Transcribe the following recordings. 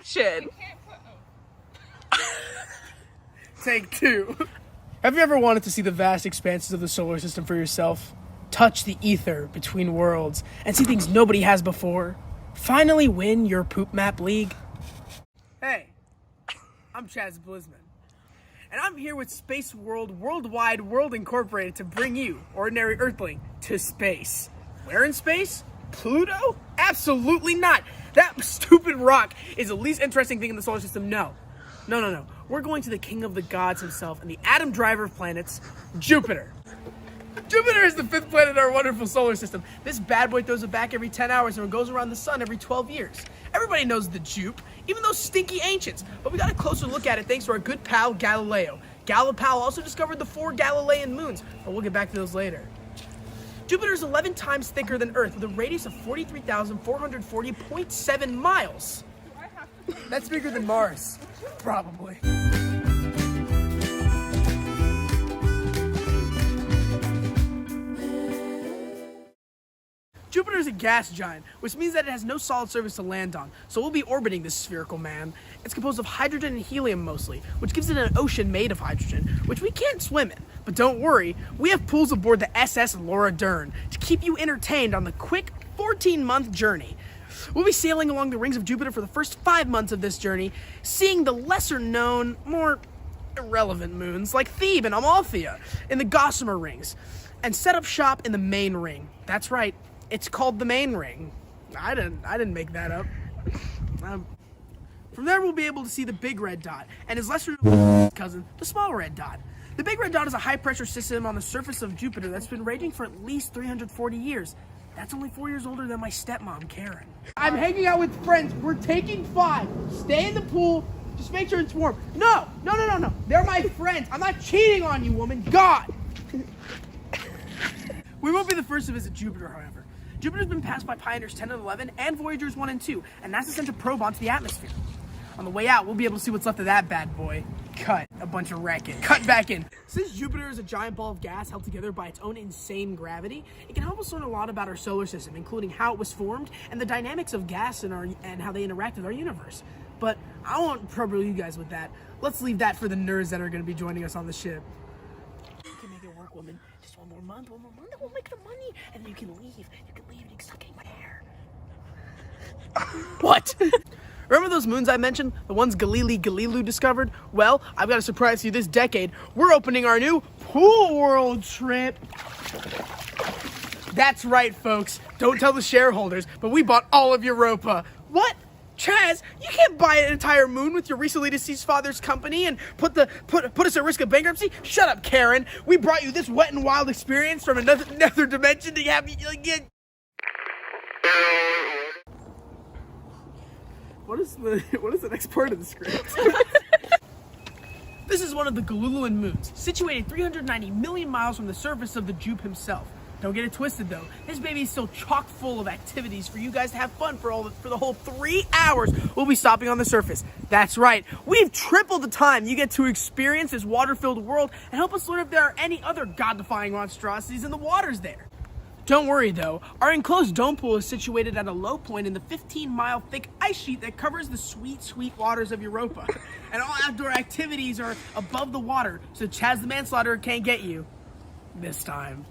action. Take two. Have you ever wanted to see the vast expanses of the solar system for yourself? Touch the ether between worlds and see things nobody has before? Finally win your poop map league? Hey, I'm Chaz Blisman, and I'm here with Space World Worldwide World Incorporated to bring you, ordinary Earthling, to space. Where in space? Pluto? Absolutely not. That stupid rock is the least interesting thing in the solar system. No. We're going to the king of the gods himself and the atom driver of planets, Jupiter. Jupiter is the 5th planet in our wonderful solar system. This bad boy throws it back every 10 hours and goes around the sun every 12 years. Everybody knows the Jupe, even those stinky ancients. But we got a closer look at it thanks to our good pal, Galileo. Galileo also discovered the 4 Galilean moons, but we'll get back to those later. Jupiter is 11 times thicker than Earth with a radius of 43,440.7 miles. That's bigger than Mars, probably. Jupiter is a gas giant, which means that it has no solid surface to land on, so we'll be orbiting this spherical man. It's composed of hydrogen and helium mostly, which gives it an ocean made of hydrogen, which we can't swim in. But don't worry, we have pools aboard the SS Laura Dern to keep you entertained on the quick 14-month journey. We'll be sailing along the rings of Jupiter for the first 5 months of this journey, seeing the lesser-known, more irrelevant moons like Thebe and Amalthea in the Gossamer rings, and set up shop in the main ring. That's right. It's called the main ring. I didn't make that up. From there, we'll be able to see the big red dot and his lesser cousin, the small red dot. The big red dot is a high-pressure system on the surface of Jupiter that's been raging for at least 340 years. That's only 4 years older than my stepmom, Karen. I'm hanging out with friends. We're taking 5. Stay in the pool. Just make sure it's warm. No. They're my friends. I'm not cheating on you, woman. God. We won't be the first to visit Jupiter, however. Jupiter's been passed by Pioneers 10 and 11 and Voyagers 1 and 2, and NASA sent a probe onto the atmosphere. On the way out, we'll be able to see what's left of that bad boy. Cut. A bunch of wreckage. Cut back in. Since Jupiter is a giant ball of gas held together by its own insane gravity, it can help us learn a lot about our solar system, including how it was formed and the dynamics of gas and how they interact with our universe. But I won't trouble you guys with that. Let's leave that for the nerds that are going to be joining us on the ship. You can make it work, woman. Just one more month, we'll make the money, and then you can leave. You can stop getting my hair. What? Remember those moons I mentioned? The ones Galileo discovered? Well, I've got a surprise for you this decade. We're opening our new Poolworld trip. That's right, folks. Don't tell the shareholders, but we bought all of Europa. What? Chaz, you can't buy an entire moon with your recently deceased father's company and put us at risk of bankruptcy? Shut up, Karen. We brought you this wet and wild experience from another dimension to have you get. What is the next part of the script? This is one of the Galilean moons, situated 390 million miles from the surface of the Jupe himself. Don't get it twisted though. This baby is still chock full of activities for you guys to have fun for the whole 3 hours we'll be stopping on the surface. That's right. We've tripled the time you get to experience this water-filled world and help us learn if there are any other god-defying monstrosities in the waters there. Don't worry though. Our enclosed dome pool is situated at a low point in the 15-mile thick ice sheet that covers the sweet, sweet waters of Europa. And all outdoor activities are above the water, so Chaz the Manslaughterer can't get you. This time.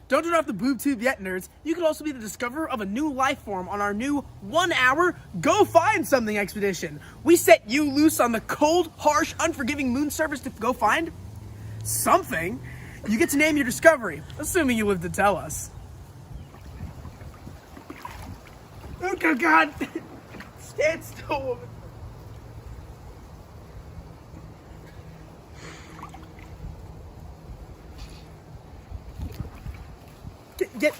Don't turn off the boob tube yet, nerds. You could also be the discoverer of a new life form on our new 1-hour Go Find Something expedition. We set you loose on the cold, harsh, unforgiving moon surface to go find something. You get to name your discovery, assuming you live to tell us. Oh, God. Stand still, woman. Get.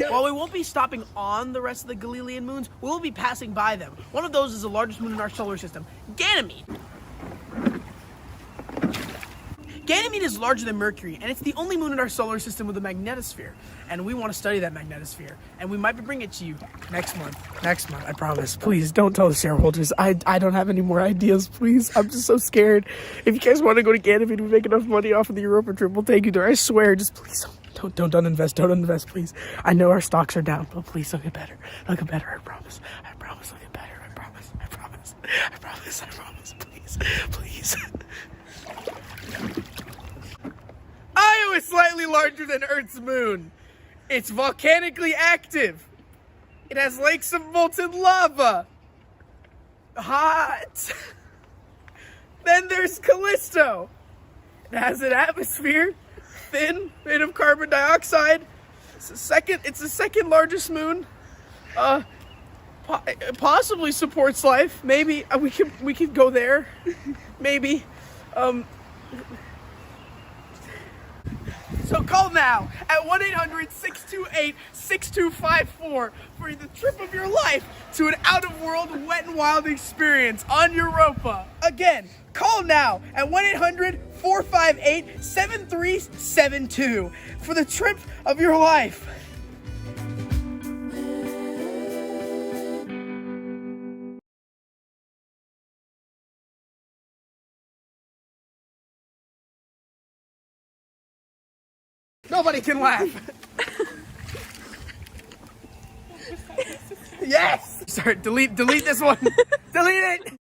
While we won't be stopping on the rest of the Galilean moons, we will be passing by them. One of those is the largest moon in our solar system, Ganymede. Ganymede is larger than Mercury, and it's the only moon in our solar system with a magnetosphere. And we want to study that magnetosphere, and we might be bringing it to you next month. Next month, I promise. Please, don't tell the shareholders. I don't have any more ideas, please. I'm just so scared. If you guys want to go to Ganymede and make enough money off of the Europa trip, we'll take you there. I swear, just please don't invest. Don't invest, please. I know our stocks are down, but please, they'll get better. They'll get better, I promise. I promise they'll get better. I promise. promise, please, please. Io is slightly larger than Earth's moon. It's volcanically active. It has lakes of molten lava. Hot. Then there's Callisto. It has an atmosphere, thin, made of carbon dioxide. It's the second largest moon. Possibly supports life. Maybe we could go there. Maybe. So call now at 1-800-628-6254 for the trip of your life to an out-of-world Wet n Wild experience on Europa. Again, call now at 1-800-458-7372 for the trip of your life. Nobody can laugh. Yes! Sorry, delete this one. Delete it!